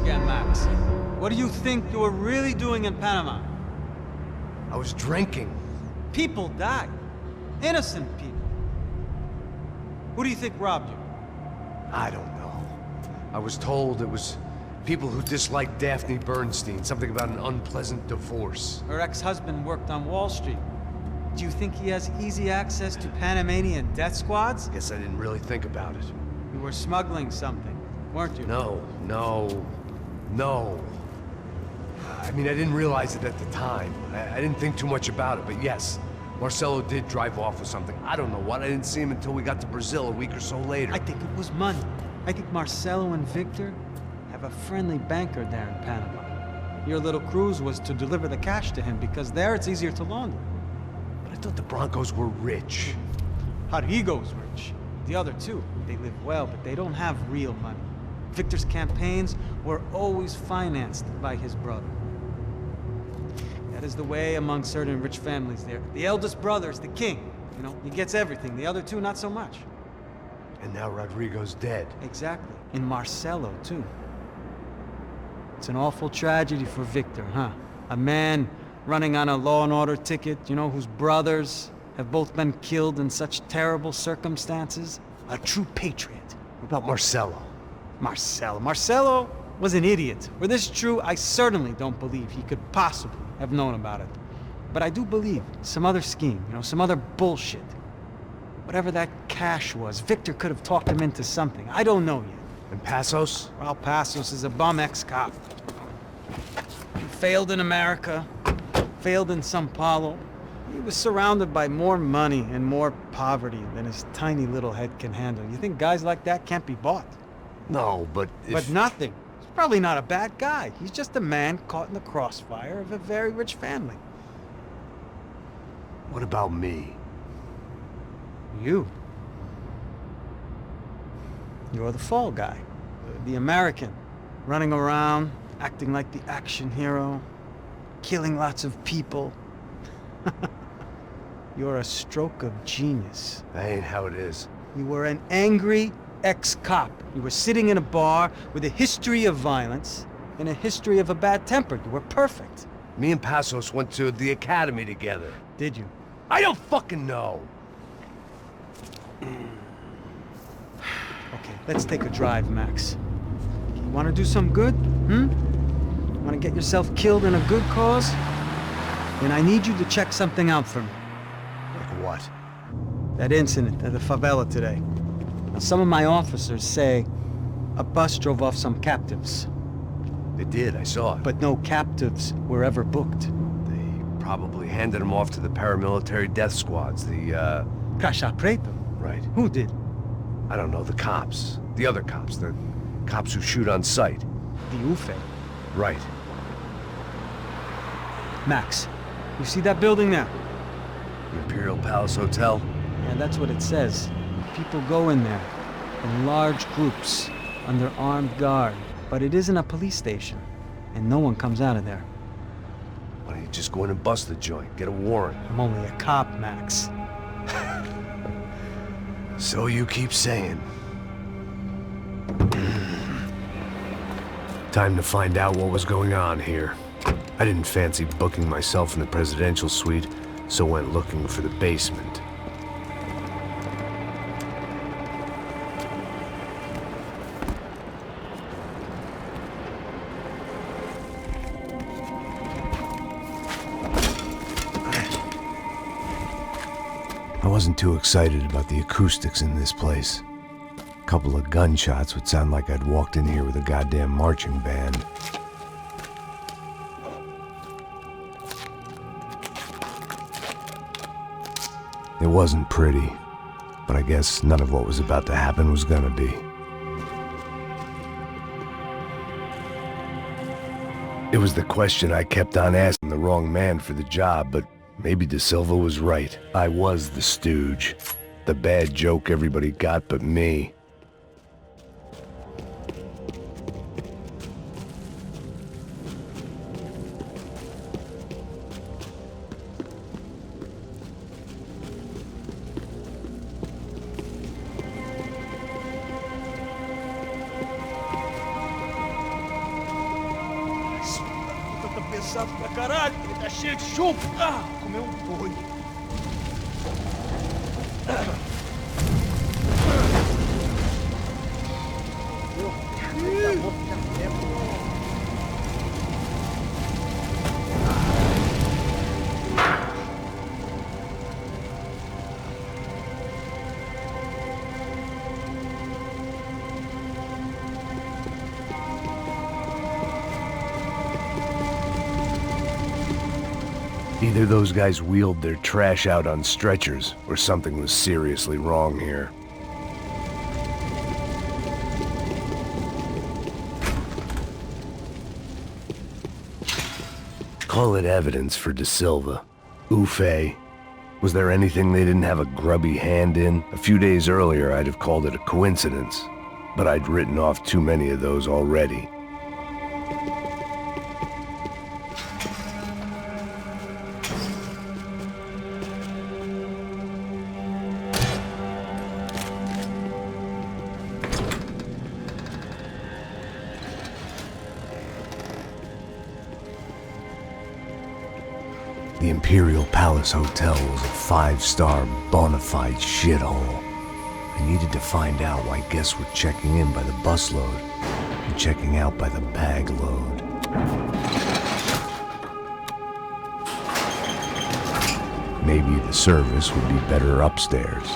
again, Max. What do you think you were really doing in Panama? I was drinking. People died. Innocent people. Who do you think robbed you? I don't know. I was told it was people who disliked Daphne Bernstein, something about an unpleasant divorce. Her ex-husband worked on Wall Street. Do you think he has easy access to Panamanian death squads? Guess I didn't really think about it. You were smuggling something, weren't you? No. I mean, I didn't realize it at the time. I didn't think too much about it, but yes, Marcelo did drive off with something. I don't know what. I didn't see him until we got to Brazil a week or so later. I think it was money. I think Marcelo and Victor have a friendly banker there in Panama. Your little cruise was to deliver the cash to him because there it's easier to launder. But I thought the Broncos were rich. Rodrigo's rich. The other two, they live well, but they don't have real money. Victor's campaigns were always financed by his brother. That is the way among certain rich families there. The eldest brother is the king. You know, he gets everything. The other two, not so much. And now Rodrigo's dead. Exactly. And Marcelo, too. It's an awful tragedy for Victor, huh? A man running on a law and order ticket, you know, whose brothers have both been killed in such terrible circumstances. A true patriot. What about Marcelo? Marcelo was an idiot. Were this true, I certainly don't believe he could possibly have known about it. But I do believe some other scheme, you know, some other bullshit. Whatever that cash was, Victor could have talked him into something. I don't know yet. And Passos? Well, Passos is a bum ex-cop. He failed in America, failed in Sao Paulo. He was surrounded by more money and more poverty than his tiny little head can handle. You think guys like that can't be bought? No, but if... But nothing. He's probably not a bad guy. He's just a man caught in the crossfire of a very rich family. What about me? You. You're the fall guy. The American. Running around, acting like the action hero. Killing lots of people. You're a stroke of genius. That ain't how it is. You were an angry ex-cop. You were sitting in a bar with a history of violence and a history of a bad temper. You were perfect. Me and Passos went to the academy together. Did you? I don't fucking know! Okay, let's take a drive, Max. You want to do some good? Want to get yourself killed in a good cause? Then I need you to check something out for me. Like what? That incident at the favela today. Now, some of my officers say a bus drove off some captives. They did, I saw it. But no captives were ever booked. They probably handed them off to the paramilitary death squads, the, Caixa Preta? Right. Who did? I don't know, the cops. The other cops. The cops who shoot on sight. The UFE. Right. Max, you see that building there? The Imperial Palace Hotel? Yeah, that's what it says. People go in there in large groups under armed guard. But it isn't a police station, and no one comes out of there. Why don't you just go in and bust the joint? Get a warrant. I'm only a cop, Max. So you keep saying. Time to find out what was going on here. I didn't fancy booking myself in the presidential suite, so went looking for the basement. I wasn't too excited about the acoustics in this place. A couple of gunshots would sound like I'd walked in here with a goddamn marching band. It wasn't pretty, but I guess none of what was about to happen was gonna be. It was the question I kept on asking the wrong man for the job, but maybe De Silva was right. I was the stooge. The bad joke everybody got but me. estressado pra caralho. Ele tá cheio de chumbo. Ah, comeu um boi. Either those guys wheeled their trash out on stretchers, or something was seriously wrong here. Call it evidence for De Silva. Ufe. Was there anything they didn't have a grubby hand in? A few days earlier, I'd have called it a coincidence, but I'd written off too many of those already. The Imperial Palace Hotel was a five-star, bona fide shithole. I needed to find out why guests were checking in by the busload and checking out by the bag load. Maybe the service would be better upstairs.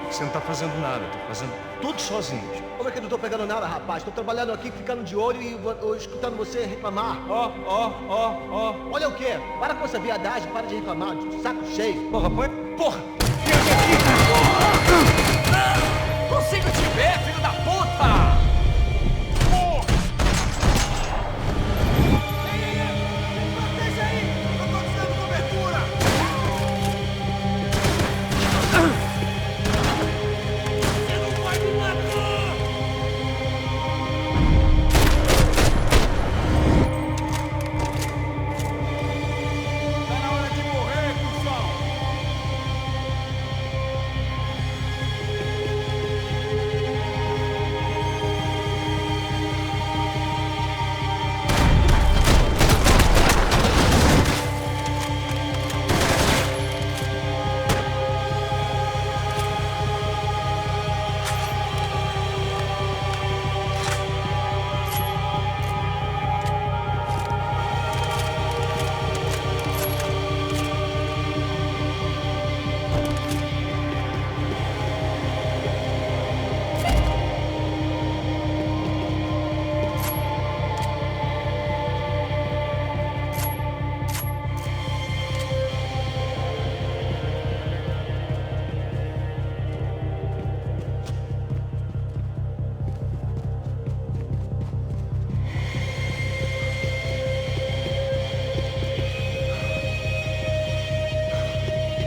Você não tá fazendo nada, tô fazendo tudo sozinho. Como é que eu não tô pegando nada, rapaz? Tô trabalhando aqui, ficando de olho e escutando você reclamar. Ó. Olha o quê? Para com essa viadagem, para de reclamar. Saco cheio. Porra, põe. Porra! Vem aqui! Consigo te ver, filho da puta! Proteja aí! Eu tô te dando cobertura! Você não vai me matar! Tá na hora de morrer, cuzão!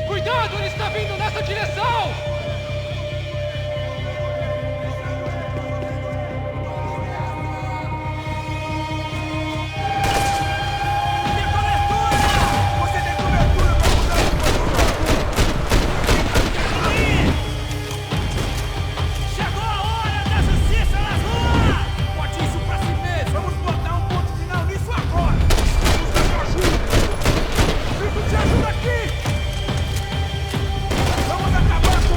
Cuidado, ele está vindo nessa direção! Vamos acabar com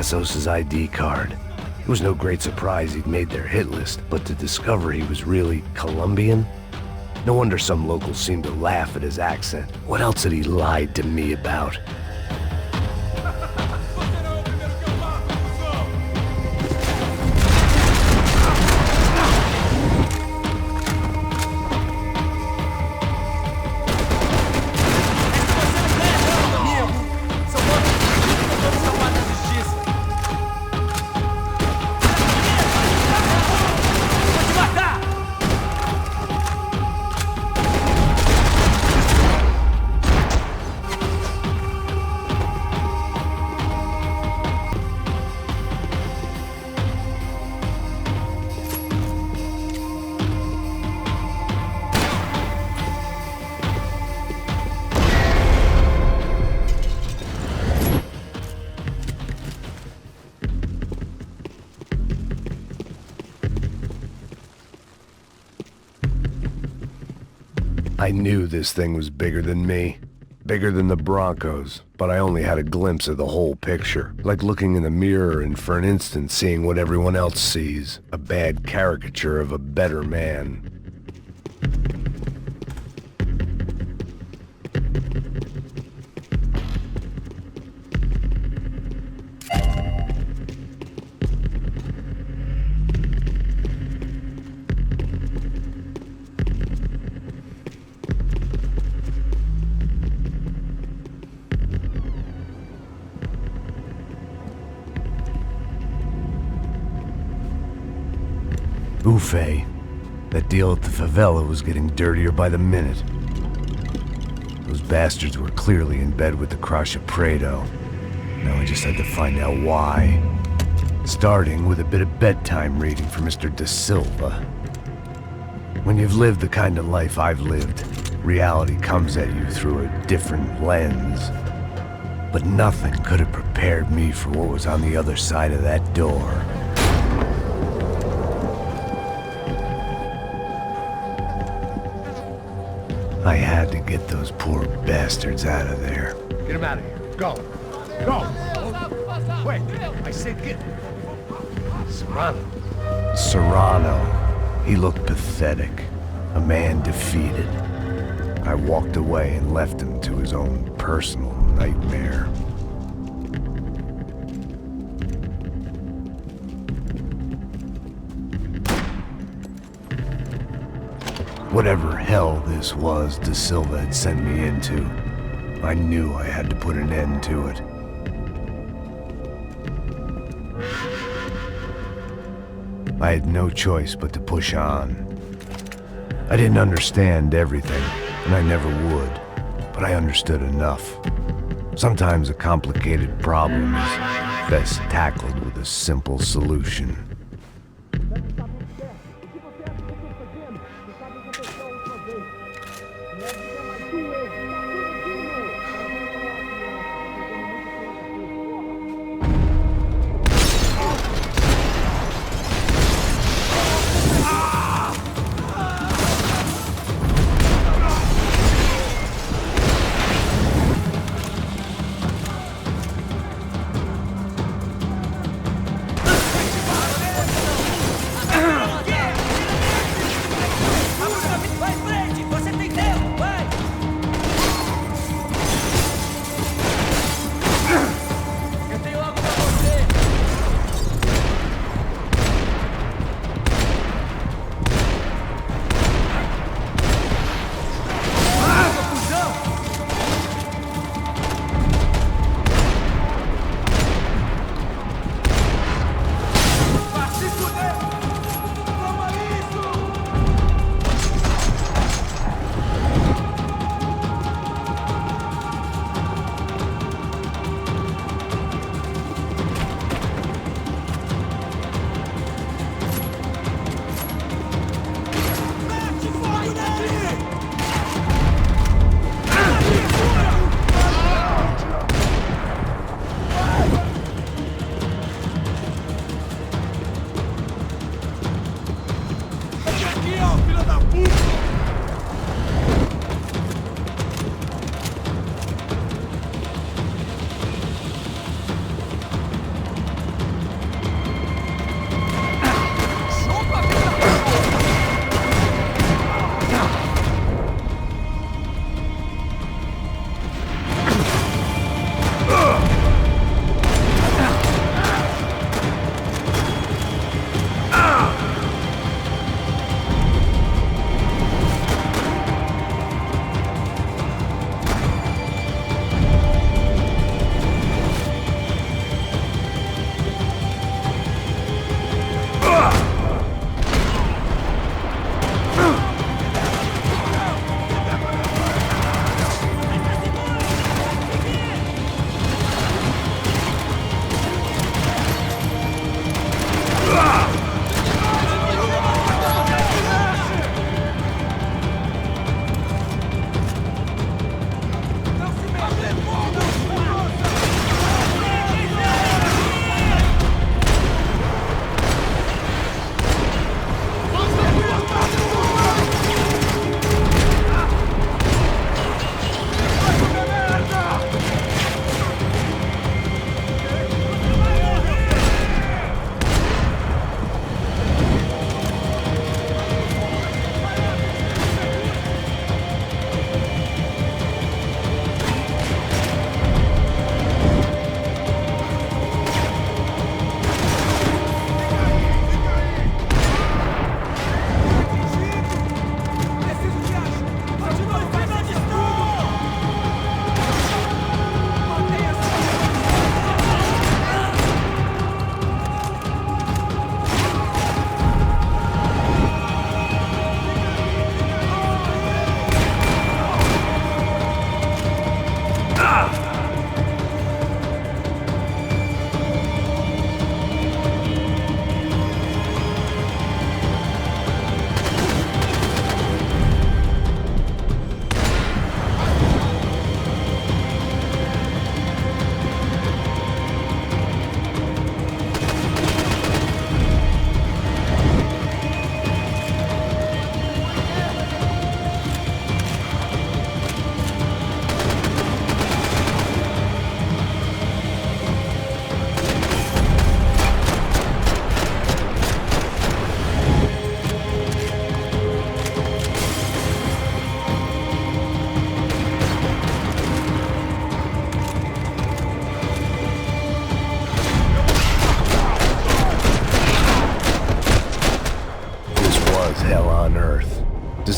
Asus's ID card. It was no great surprise he'd made their hit list, but to discover he was really Colombian? No wonder some locals seemed to laugh at his accent. What else had he lied to me about? I knew this thing was bigger than me, bigger than the Broncos, but I only had a glimpse of the whole picture, like looking in the mirror and for an instant seeing what everyone else sees, a bad caricature of a better man. Buffet. That deal at the favela was getting dirtier by the minute. Those bastards were clearly in bed with the Crusher Prado. Now I just had to find out why. Starting with a bit of bedtime reading for Mr. Da Silva. When you've lived the kind of life I've lived, reality comes at you through a different lens. But nothing could have prepared me for what was on the other side of that door. I had to get those poor bastards out of there. Get him out of here. Go. Go. Wait. I said get. Serrano. Serrano. He looked pathetic. A man defeated. I walked away and left him to his own personal nightmare. Whatever hell this was Da Silva had sent me into, I knew I had to put an end to it. I had no choice but to push on. I didn't understand everything, and I never would, but I understood enough. Sometimes a complicated problem is best tackled with a simple solution.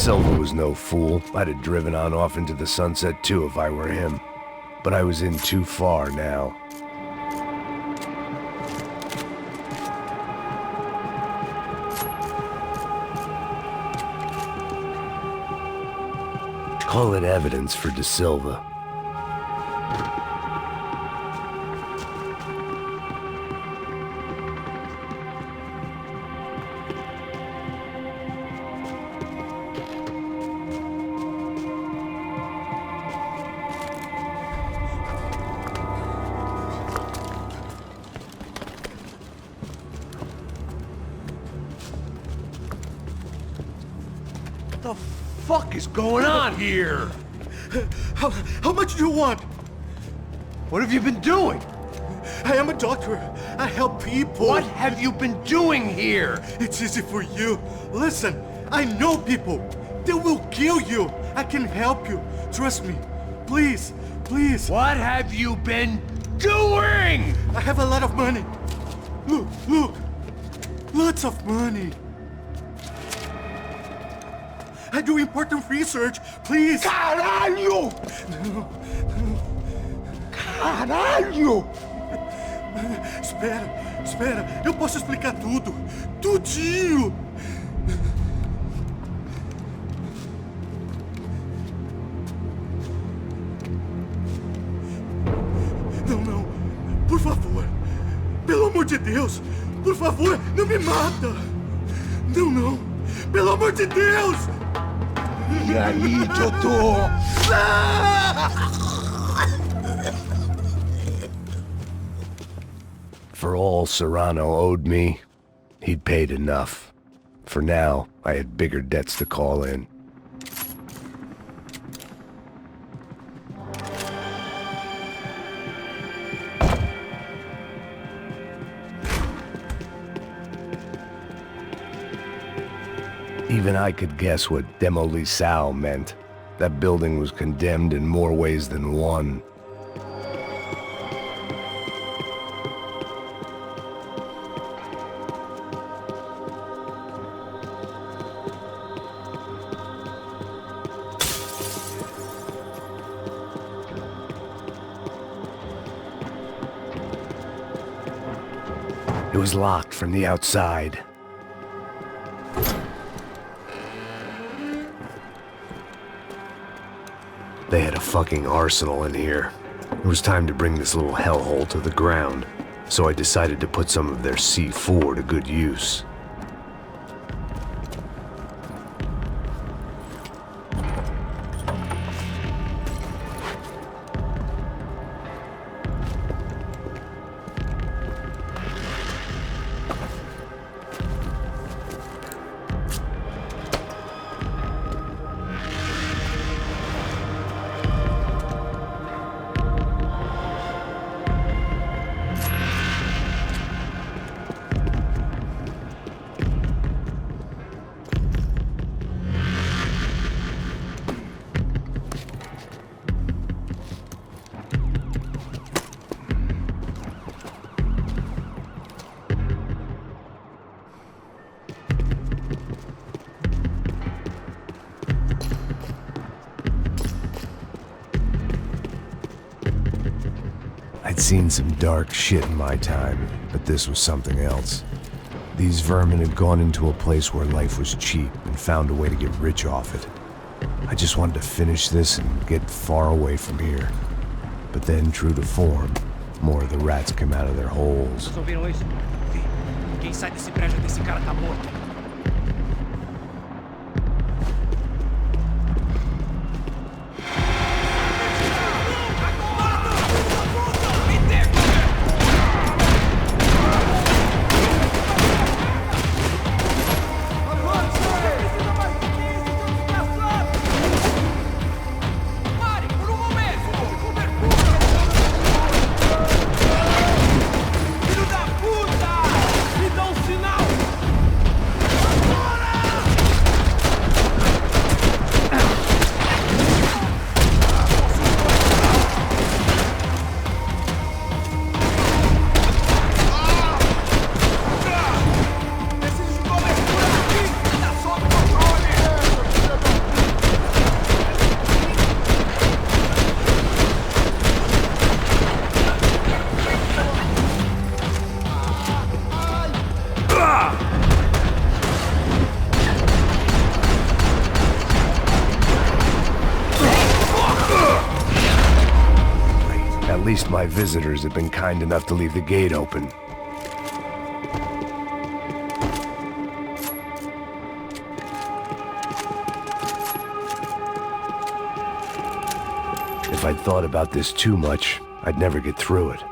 Silva was no fool. I'd have driven on off into the sunset too if I were him. But I was in too far now. Call it evidence for De Silva. What the fuck is going on here? How much do you want? What have you been doing? I am a doctor. I help people. What have you been doing here? It's easy for you. Listen, I know people. They will kill you. I can help you. Trust me. Please, please. What have you been doing? I have a lot of money. Look, look. Lots of money. I do important research. Please. Caralho! Caralho! Espera, espera. Eu posso explicar tudo. Tudinho. Não, não. Por favor. Pelo amor de Deus. Por favor, não me mata. Não, não. Pelo amor de Deus. E aí, doutor? For all Serrano owed me, he'd paid enough. For now, I had bigger debts to call in. Even I could guess what demolissao meant. That building was condemned in more ways than one. It was locked from the outside. They had a fucking arsenal in here. It was time to bring this little hellhole to the ground, so I decided to put some of their C4 to good use. I'd seen some dark shit in my time, but this was something else. These vermin had gone into a place where life was cheap and found a way to get rich off it. I just wanted to finish this and get far away from here. But then, true to form, more of the rats came out of their holes. Vocês ouviram isso? Vi. Quem sai desse prédio desse cara tá morto. At least my visitors have been kind enough to leave the gate open. If I'd thought about this too much, I'd never get through it.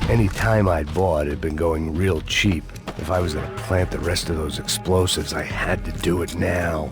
Any time I'd bought had been going real cheap. If I was gonna plant the rest of those explosives, I had to do it now.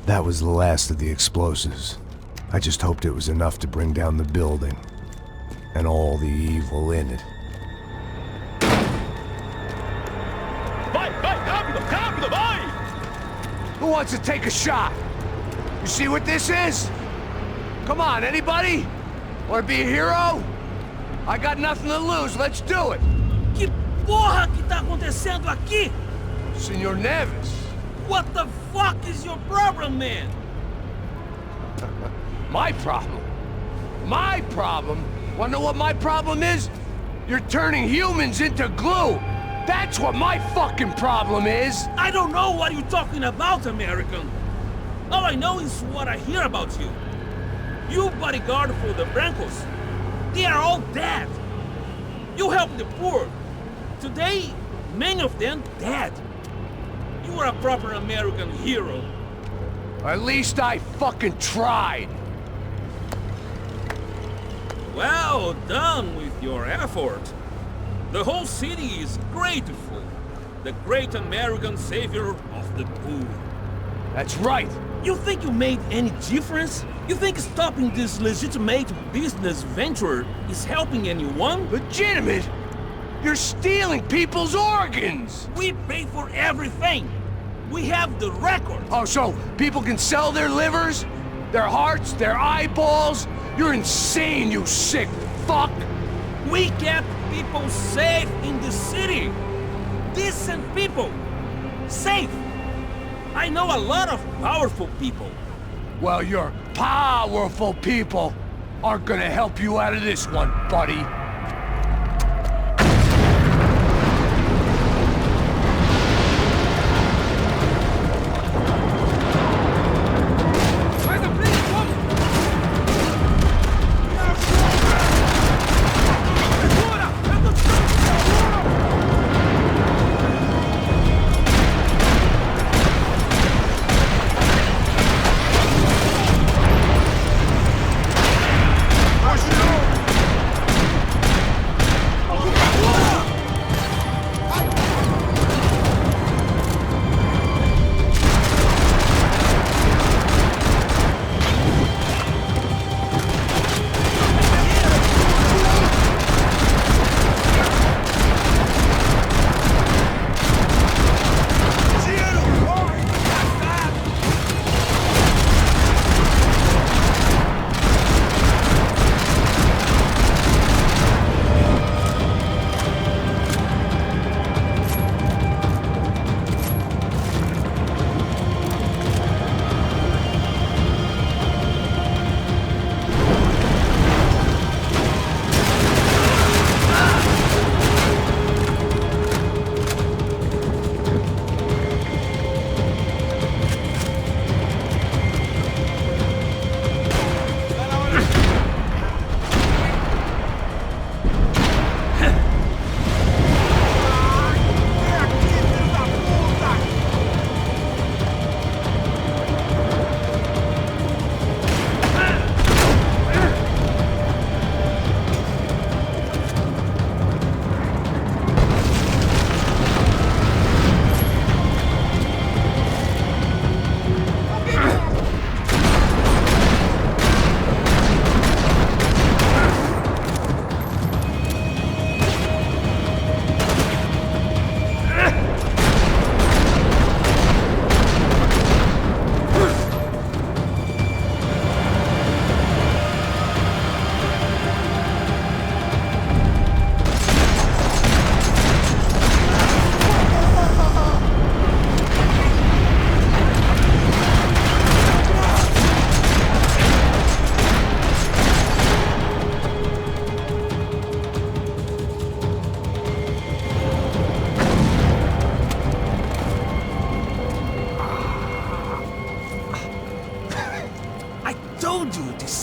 That was the last of the explosives. I just hoped it was enough to bring down the building and all the evil in it. Vai, rápido, rápido, vai! Who wants to take a shot? You see what this is? Come on, anybody? Want to be a hero? I got nothing to lose, let's do it! Que porra que tá acontecendo aqui? Senor Neves. What the fuck is your problem, man? My problem? My problem? Wanna know what my problem is? You're turning humans into glue! That's what my fucking problem is! I don't know what you're talking about, American. All I know is what I hear about you. You bodyguard for the Brancos. They are all dead. You help the poor. Today, many of them dead. You are a proper American hero. At least I fucking tried. Well done with your effort. The whole city is grateful. The great American savior of the poor. That's right. You think you made any difference? You think stopping this legitimate business venture is helping anyone? Legitimate? You're stealing people's organs! We pay for everything. We have the record. Oh, so people can sell their livers? Their hearts? Their eyeballs? You're insane, you sick fuck! We kept people safe in the city. Decent people. Safe. I know a lot of powerful people. Well, your powerful people aren't gonna help you out of this one, buddy.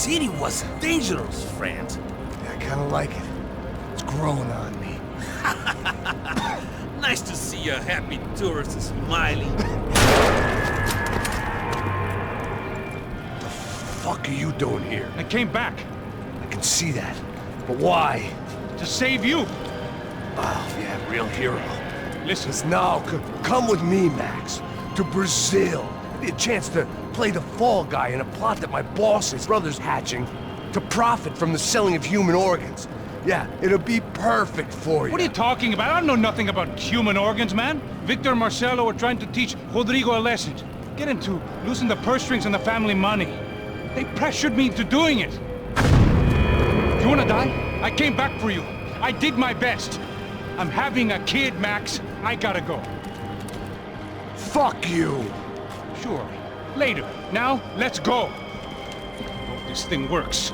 city was dangerous, friend. I kinda like it. It's growing on me. Nice to see a happy tourist smiling. What the fuck are you doing here? I came back I can see that. But why? to save you. Oh, yeah, real hero. Listen, Now, come with me, Max. To Brazil. Be a chance to play the fall guy in a plot that my boss's brother's hatching to profit from the selling of human organs. Yeah, it'll be perfect for you. what are you talking about? I know nothing about human organs, man. Victor and Marcelo are trying to teach Rodrigo a lesson. Get into losing the purse strings and the family money. They pressured me into doing it. You wanna die? I came back for you. I did my best. I'm having a kid, Max. I gotta go. Fuck you! Sure. Later. Now, let's go. Hope this thing works.